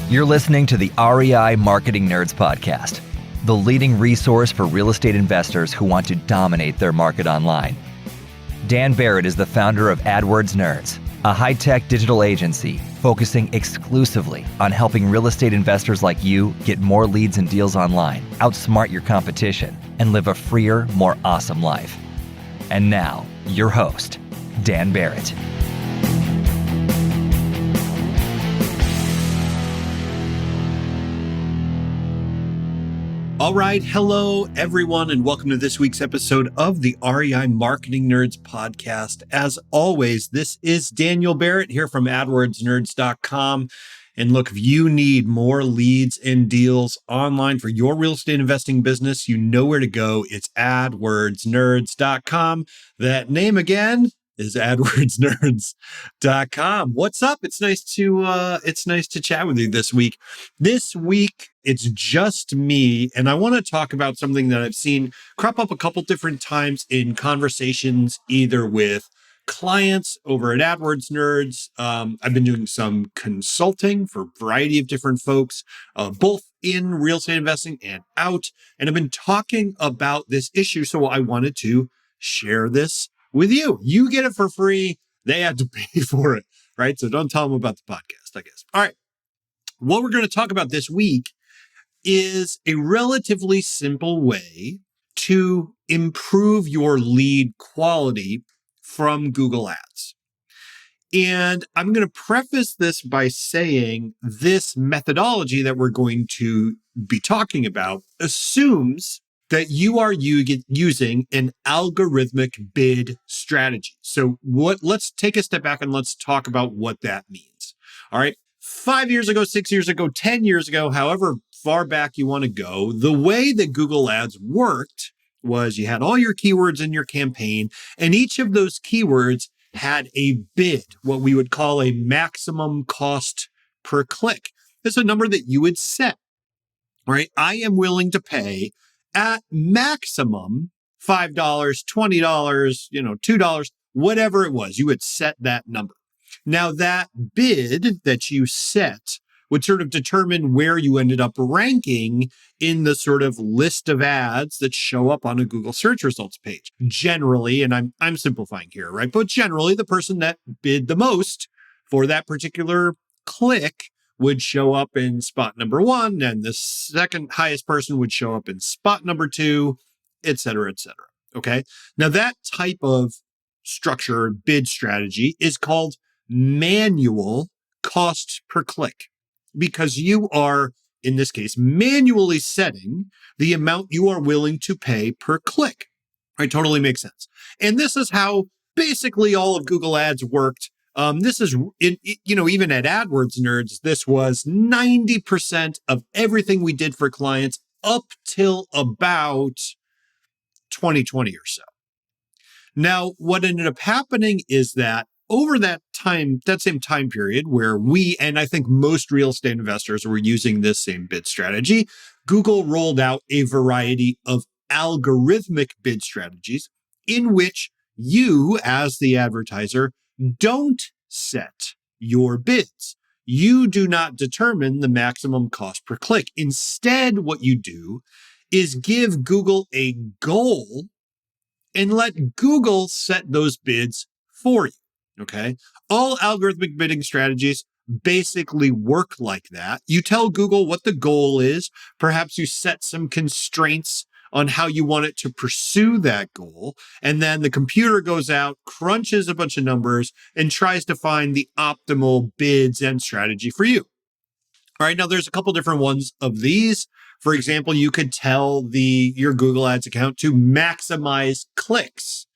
You're listening to the REI Marketing Nerds Podcast, the leading resource for real estate investors who want to dominate their market online. Dan Barrett is the founder of AdWords Nerds, a high-tech digital agency focusing exclusively on helping real estate investors like you get more leads and deals online, outsmart your competition, and live a freer, more awesome life. And now, your host, Dan Barrett. All right. Hello, everyone, and welcome to this week's episode of the REI Marketing Nerds Podcast. As always, this is Daniel Barrett here from AdWordsNerds.com. And look, if you need more leads and deals online for your real estate investing business, you know where to go. It's AdWordsNerds.com. That name again is AdWordsNerds.com. What's up? It's nice to chat with you this week. This week, it's just me, and I want to talk about something that I've seen crop up a couple different times in conversations, either with clients over at AdWords Nerds. I've been doing some consulting for a variety of different folks, both in real estate investing and out, and I've been talking about this issue, so I wanted to share this with you. You get it for free. They have to pay for it, right? So don't tell them about the podcast, I guess. All right. What we're going to talk about this week is a relatively simple way to improve your lead quality from Google Ads. And I'm going to preface this by saying this methodology that we're going to be talking about assumes that you are using an algorithmic bid strategy. So let's take a step back and let's talk about what that means. All right. 5 years ago, 6 years ago, 10 years ago, however far back you want to go, the way that Google Ads worked was you had all your keywords in your campaign, and each of those keywords had a bid, what we would call a maximum cost per click. That's a number that you would set, right? I am willing to pay at maximum $5, $20, $2, whatever it was. You would set that number. Now, that bid that you set would sort of determine where you ended up ranking in the sort of list of ads that show up on a Google search results page. Generally, and I'm simplifying here, right? But generally, the person that bid the most for that particular click would show up in spot number 1, and the second highest person would show up in spot number 2, et cetera, et cetera. Okay. Now, that type of structure, bid strategy, is called manual cost per click, because you are, in this case, manually setting the amount you are willing to pay per click. Right? Totally makes sense. And this is how basically all of Google Ads worked. This is, even at AdWords Nerds, this was 90% of everything we did for clients up till about 2020 or so. Now, what ended up happening is that over that same time period where we, and I think most real estate investors were using this same bid strategy, Google rolled out a variety of algorithmic bid strategies in which you, as the advertiser, don't set your bids. You do not determine the maximum cost per click. Instead, what you do is give Google a goal and let Google set those bids for you. Okay. All algorithmic bidding strategies basically work like that. You tell Google what the goal is. Perhaps you set some constraints on how you want it to pursue that goal. And then the computer goes out, crunches a bunch of numbers, and tries to find the optimal bids and strategy for you. All right. Now, there's a couple different ones of these. For example, you could tell your Google Ads account to maximize clicks,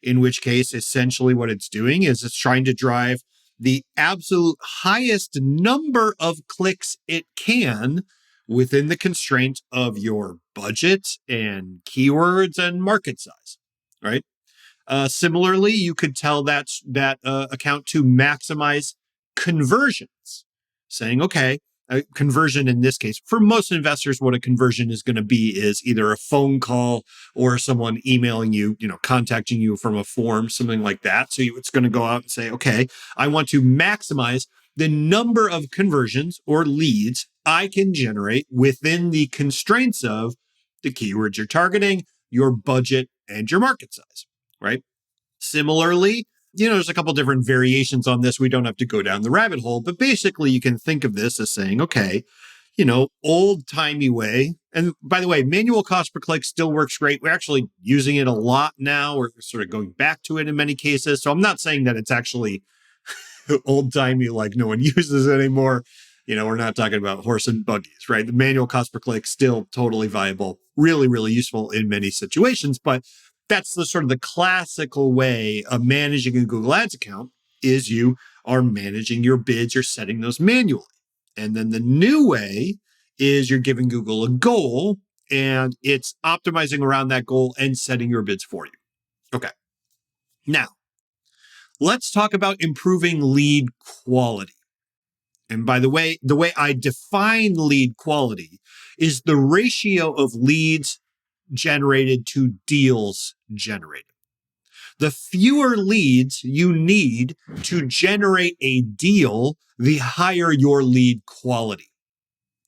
in which case, essentially what it's doing is it's trying to drive the absolute highest number of clicks it can within the constraint of your budget and keywords and market size, right? Similarly, you could tell that account to maximize conversions, saying, okay, a conversion in this case, for most investors, what a conversion is going to be is either a phone call or someone emailing you, contacting you from a form, something like that. So it's going to go out and say, okay, I want to maximize the number of conversions or leads I can generate within the constraints of the keywords you're targeting, your budget, and your market size, right? Similarly, there's a couple different variations on this. We don't have to go down the rabbit hole, but basically you can think of this as saying, okay, old-timey way. And by the way, manual cost per click still works great. We're actually using it a lot now. We're sort of going back to it in many cases. So I'm not saying that it's actually old-timey, like no one uses it anymore. We're not talking about horse and buggies, right? The manual cost per click still totally viable, really, really useful in many situations. But that's the sort of the classical way of managing a Google Ads account is you are managing your bids, you're setting those manually. And then the new way is you're giving Google a goal and it's optimizing around that goal and setting your bids for you. Okay. Now, let's talk about improving lead quality. And by the way I define lead quality is the ratio of leads generated to deals generated. The fewer leads you need to generate a deal, the higher your lead quality.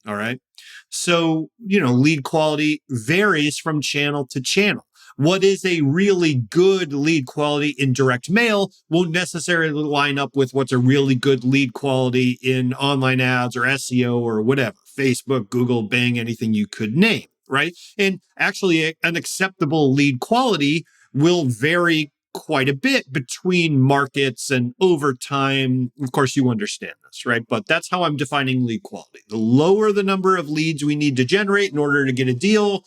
All right. So, lead quality varies from channel to channel. What is a really good lead quality in direct mail won't necessarily line up with what's a really good lead quality in online ads or SEO or whatever, Facebook, Google, Bing, anything you could name, right? And actually an acceptable lead quality will vary quite a bit between markets and over time. Of course, you understand this, right? But that's how I'm defining lead quality. The lower the number of leads we need to generate in order to get a deal,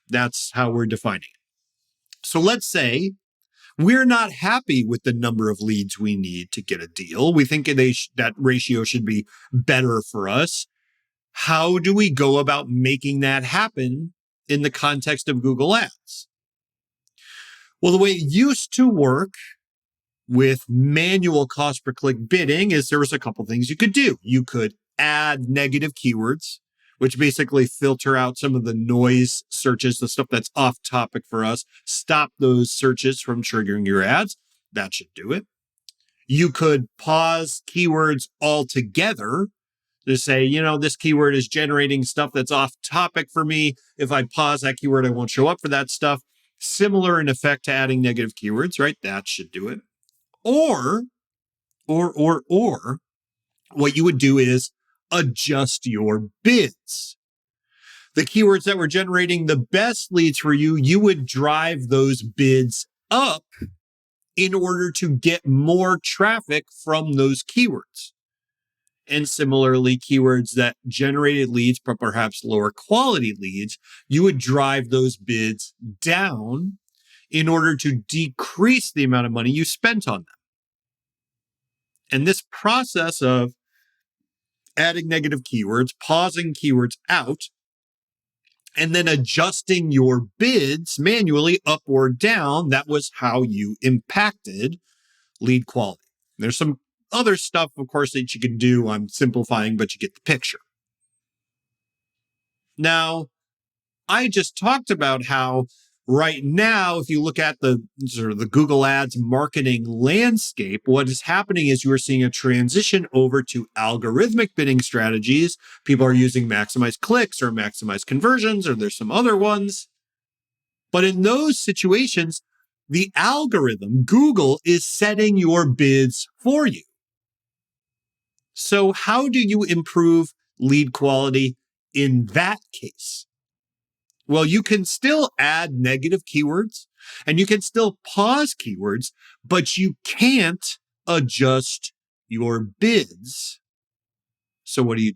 that's how we're defining it. So let's say we're not happy with the number of leads we need to get a deal. We think that ratio should be better for us. How do we go about making that happen in the context of Google Ads? Well, the way it used to work with manual cost per click bidding is there was a couple things you could do. You could add negative keywords, which basically filter out some of the noise searches, the stuff that's off topic for us, stop those searches from triggering your ads. That should do it. You could pause keywords altogether to say, this keyword is generating stuff that's off topic for me. If I pause that keyword, I won't show up for that stuff. Similar in effect to adding negative keywords, right? That should do it. Or what you would do is adjust your bids. The keywords that were generating the best leads for you, you would drive those bids up in order to get more traffic from those keywords. And similarly, keywords that generated leads, but perhaps lower quality leads, you would drive those bids down in order to decrease the amount of money you spent on them. And this process of adding negative keywords, pausing keywords out, and then adjusting your bids manually up or down, that was how you impacted lead quality. There's some other stuff, of course, that you can do. I'm simplifying, but you get the picture. Now, I just talked about how right now, if you look at the sort of the Google Ads marketing landscape, what is happening is you are seeing a transition over to algorithmic bidding strategies. People are using maximize clicks or maximize conversions, or there's some other ones. But in those situations, the algorithm, Google, is setting your bids for you. So how do you improve lead quality in that case? Well, you can still add negative keywords and you can still pause keywords, but you can't adjust your bids. So what do?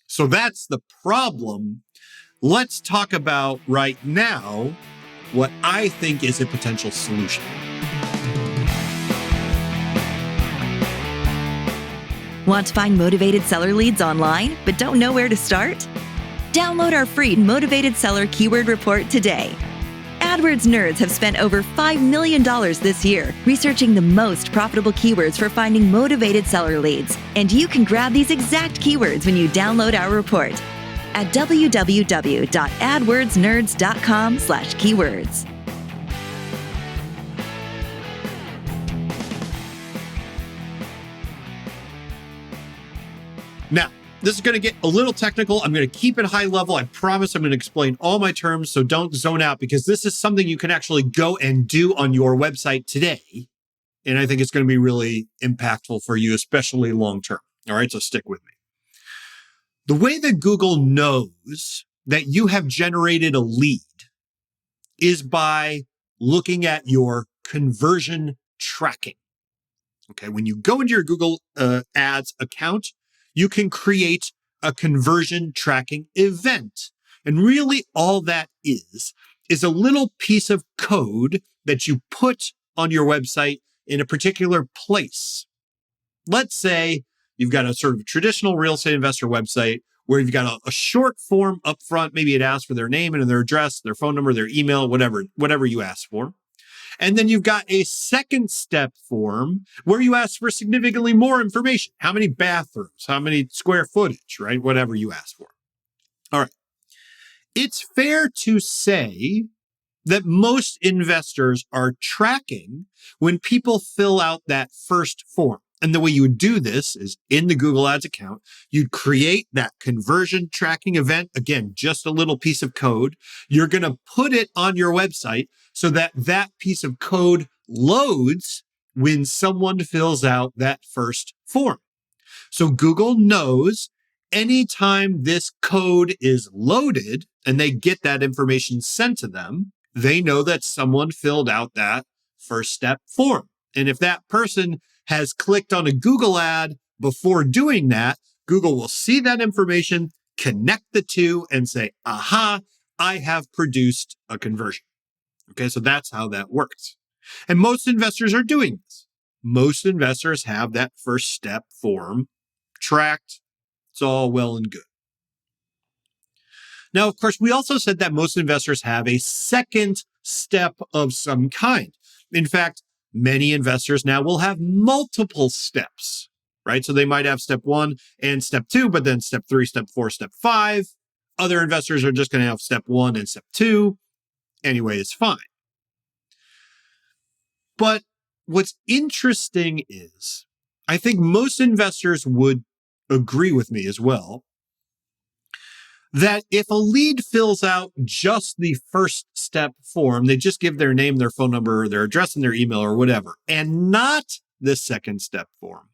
So that's the problem. Let's talk about right now what I think is a potential solution. Want to find motivated seller leads online, but don't know where to start? Download our free Motivated Seller Keyword Report today. AdWords nerds have spent over $5 million this year researching the most profitable keywords for finding motivated seller leads. And you can grab these exact keywords when you download our report at www.adwordsnerds.com/keywords. Now, this is going to get a little technical. I'm going to keep it high level. I promise I'm going to explain all my terms, so don't zone out, because this is something you can actually go and do on your website today. And I think it's going to be really impactful for you, especially long term. All right, so stick with me. The way that Google knows that you have generated a lead is by looking at your conversion tracking. Okay, when you go into your Google Ads account, you can create a conversion tracking event. And really all that is a little piece of code that you put on your website in a particular place. Let's say you've got a sort of traditional real estate investor website where you've got a short form up front. Maybe it asks for their name and their address, their phone number, their email, whatever you ask for. And then you've got a second step form where you ask for significantly more information. How many bathrooms, how many square footage, right? Whatever you ask for. All right. It's fair to say that most investors are tracking when people fill out that first form. And the way you would do this is in the Google Ads account, you'd create that conversion tracking event. Again, just a little piece of code. You're going to put it on your website so that that piece of code loads when someone fills out that first form. So Google knows anytime this code is loaded and they get that information sent to them, they know that someone filled out that first step form. And if that person has clicked on a Google ad before doing that, Google will see that information, connect the two, and say, aha, I have produced a conversion. Okay, so that's how that works. And most investors are doing this. Most investors have that first step form tracked. It's all well and good. Now, of course, we also said that most investors have a second step of some kind. In fact, many investors now will have multiple steps, right? So they might have step 1 and step 2, but then step 3, step 4, step 5. Other investors are just going to have step 1 and step 2. Anyway, it's fine. But what's interesting is, I think most investors would agree with me as well, that if a lead fills out just the first step form, they just give their name, their phone number, their address, and their email or whatever, and not the second step form,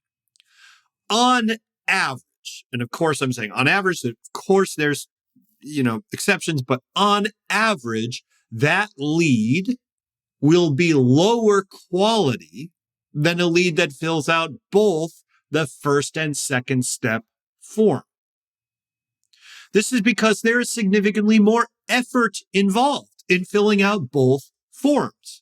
on average, and of course I'm saying on average, of course there's, exceptions, but on average, that lead will be lower quality than a lead that fills out both the first and second step form. This is because there is significantly more effort involved in filling out both forms,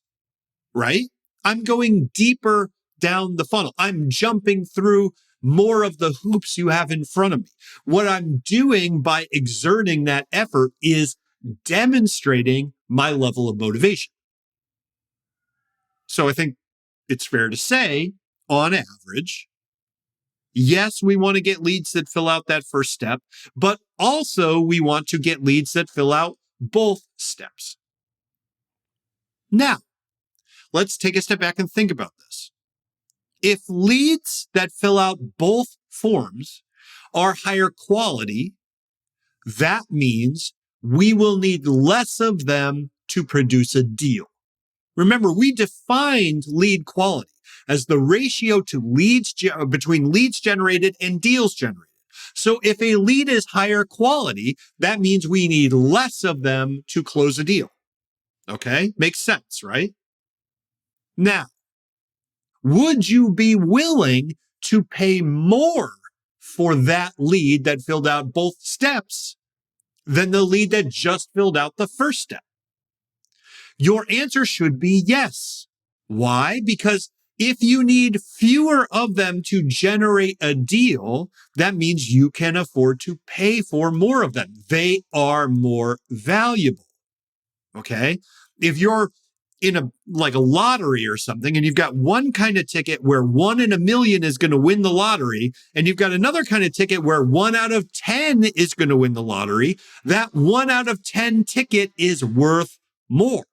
right? I'm going deeper down the funnel. I'm jumping through more of the hoops you have in front of me. What I'm doing by exerting that effort is demonstrating my level of motivation. So I think it's fair to say, on average, yes, we want to get leads that fill out that first step, but also we want to get leads that fill out both steps. Now, let's take a step back and think about this. If leads that fill out both forms are higher quality, that means we will need less of them to produce a deal. Remember, we defined lead quality as the ratio to between leads generated and deals generated. So if a lead is higher quality, that means we need less of them to close a deal. Okay? Makes sense, right? Now, would you be willing to pay more for that lead that filled out both steps than the lead that just filled out the first step? Your answer should be yes. Why? Because if you need fewer of them to generate a deal, that means you can afford to pay for more of them. They are more valuable. Okay? If you're in a lottery or something, and you've got one kind of ticket where 1 in a million is going to win the lottery, and you've got another kind of ticket where 1 out of 10 is going to win the lottery, that 1 out of 10 ticket is worth more.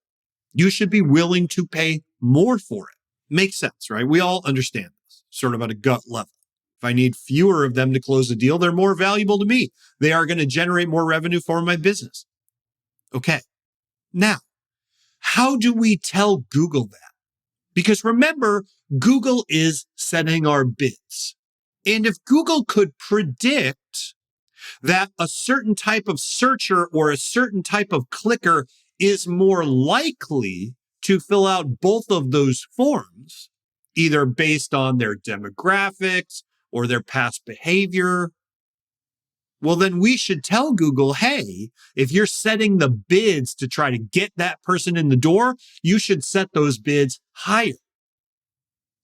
You should be willing to pay more for it. Makes sense, right? We all understand this, sort of at a gut level. If I need fewer of them to close a deal, they're more valuable to me. They are going to generate more revenue for my business. Okay. Now, how do we tell Google that? Because remember, Google is setting our bids. And if Google could predict that a certain type of searcher or a certain type of clicker is more likely to fill out both of those forms, either based on their demographics or their past behavior, well, then we should tell Google, hey, if you're setting the bids to try to get that person in the door, you should set those bids higher.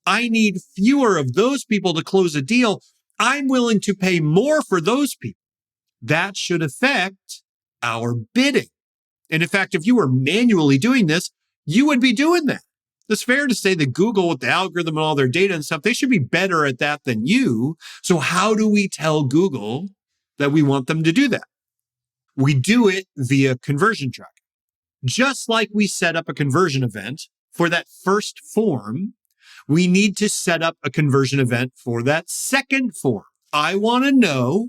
I need fewer of those people to close a deal. I'm willing to pay more for those people. That should affect our bidding. And in fact, if you were manually doing this, you would be doing that. It's fair to say that Google, with the algorithm and all their data and stuff, they should be better at that than you. So how do we tell Google that we want them to do that? We do it via conversion tracking. Just like we set up a conversion event for that first form, we need to set up a conversion event for that second form. I want to know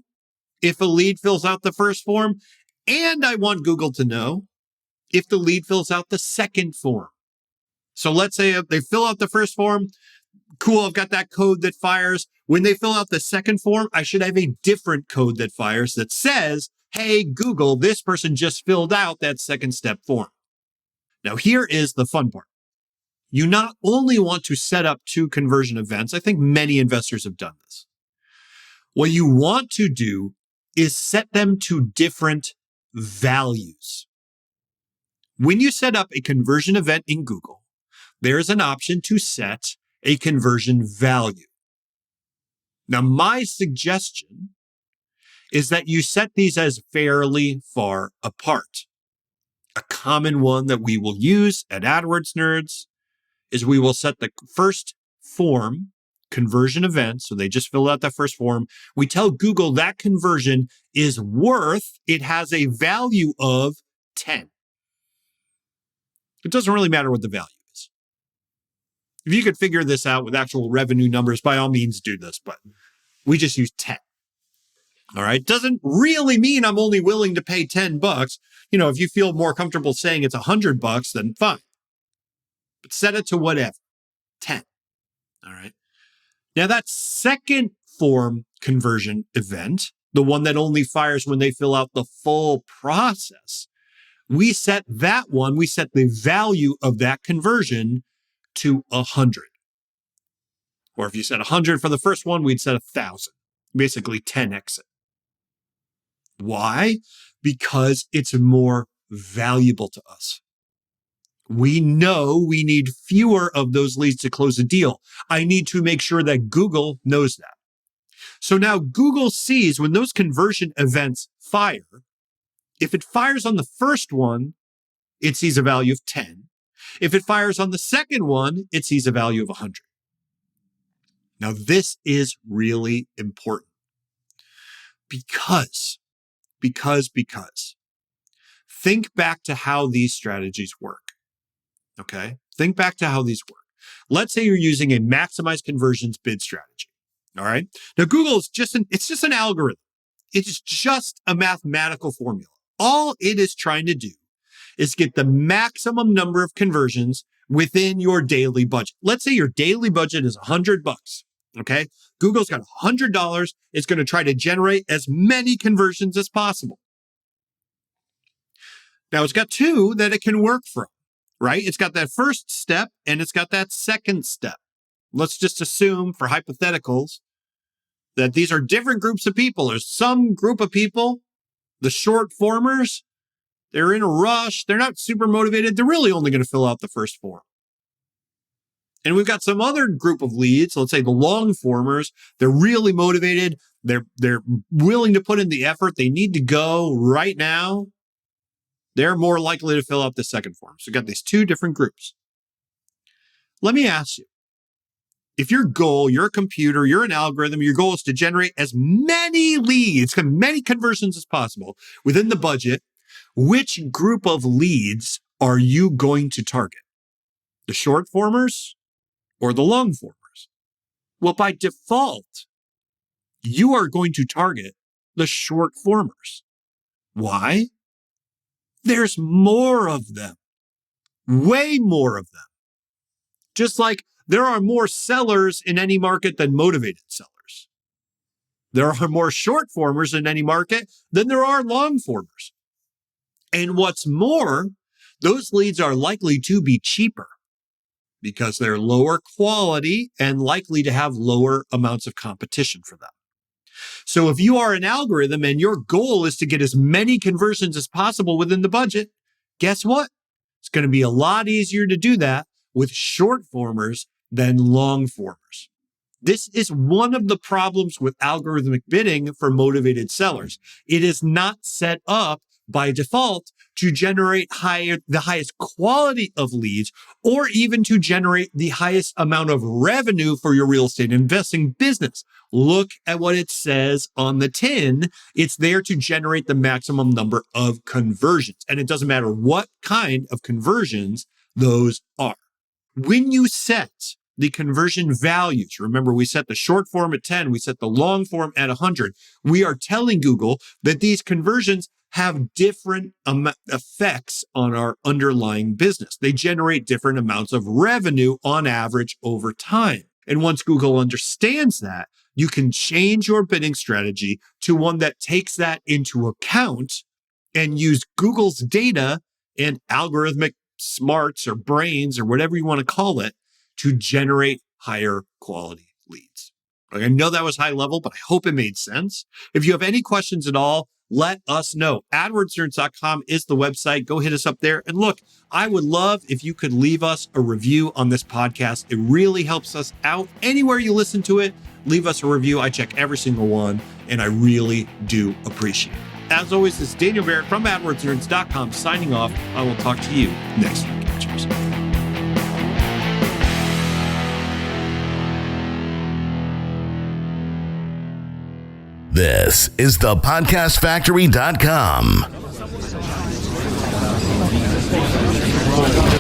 if a lead fills out the first form, and I want Google to know if the lead fills out the second form. So let's say if they fill out the first form, cool, I've got that code that fires. When they fill out the second form, I should have a different code that fires that says, hey, Google, this person just filled out that second step form. Now, here is the fun part. You not only want to set up two conversion events, I think many investors have done this. What you want to do is set them to different values. When you set up a conversion event in Google, there's an option to set a conversion value. Now, my suggestion is that you set these as fairly far apart. A common one that we will use at AdWords Nerds is we will set the first form conversion event. So they just fill out that first form. We tell Google that conversion is worth, it has a value of 10. It doesn't really matter what the value is. If you could figure this out with actual revenue numbers, by all means do this, but we just use 10. All right. Doesn't really mean I'm only willing to pay $10. You know, if you feel more comfortable saying it's $100, then fine. But set it to whatever, 10. All right. Now that second form conversion event, the one that only fires when they fill out the full process, we set that one, we set the value of that conversion to 100. Or if you set 100 for the first one, we'd set 1,000, basically 10x it. Why? Because it's more valuable to us. We know we need fewer of those leads to close a deal. I need to make sure that Google knows that. So now Google sees when those conversion events fire, if it fires on the first one, it sees a value of 10. If it fires on the second one, it sees a value of 100. Now, this is really important because think back to how these strategies work. Okay. Think back to how these work. Let's say you're using a maximize conversions bid strategy. All right. Now, Google is just an algorithm. It's just a mathematical formula. All it is trying to do is get the maximum number of conversions within your daily budget. Let's say your daily budget is $100. Okay. Google's got $100. It's going to try to generate as many conversions as possible. Now, it's got two that it can work from. Right? It's got that first step and it's got that second step. Let's just assume for hypotheticals that these are different groups of people. There's some group of people, the short formers, they're in a rush. They're not super motivated. They're really only going to fill out the first form. And we've got some other group of leads, let's say the long formers, they're really motivated. They're willing to put in the effort. They need to go right now. They're more likely to fill out the second form. So we've got these two different groups. Let me ask you, if your goal, you're a computer, you're an algorithm, your goal is to generate as many leads, many conversions as possible within the budget, which group of leads are you going to target? The short formers or the long formers? Well, by default, you are going to target the short formers. Why? There's more of them, way more of them. Just like there are more sellers in any market than motivated sellers. There are more short formers in any market than there are long formers. And what's more, those leads are likely to be cheaper because they're lower quality and likely to have lower amounts of competition for them. So if you are an algorithm and your goal is to get as many conversions as possible within the budget, guess what? It's going to be a lot easier to do that with short formers than long formers. This is one of the problems with algorithmic bidding for motivated sellers. It is not set up by default to generate the highest quality of leads or even to generate the highest amount of revenue for your real estate investing business. Look at what it says on the tin. It's there to generate the maximum number of conversions. And it doesn't matter what kind of conversions those are. When you set the conversion values, remember we set the short form at 10, we set the long form at 100. We are telling Google that these conversions have different effects on our underlying business. They generate different amounts of revenue on average over time. And once Google understands that, you can change your bidding strategy to one that takes that into account and use Google's data and algorithmic smarts or brains or whatever you want to call it to generate higher quality leads. I know that was high level, but I hope it made sense. If you have any questions at all, let us know. AdWordsNerds.com is the website. Go hit us up there. And look, I would love if you could leave us a review on this podcast. It really helps us out. Anywhere you listen to it, leave us a review. I check every single one, and I really do appreciate it. As always, this is Daniel Barrett from AdWordsNerds.com signing off. I will talk to you next week. Cheers. This is the podcastfactory.com.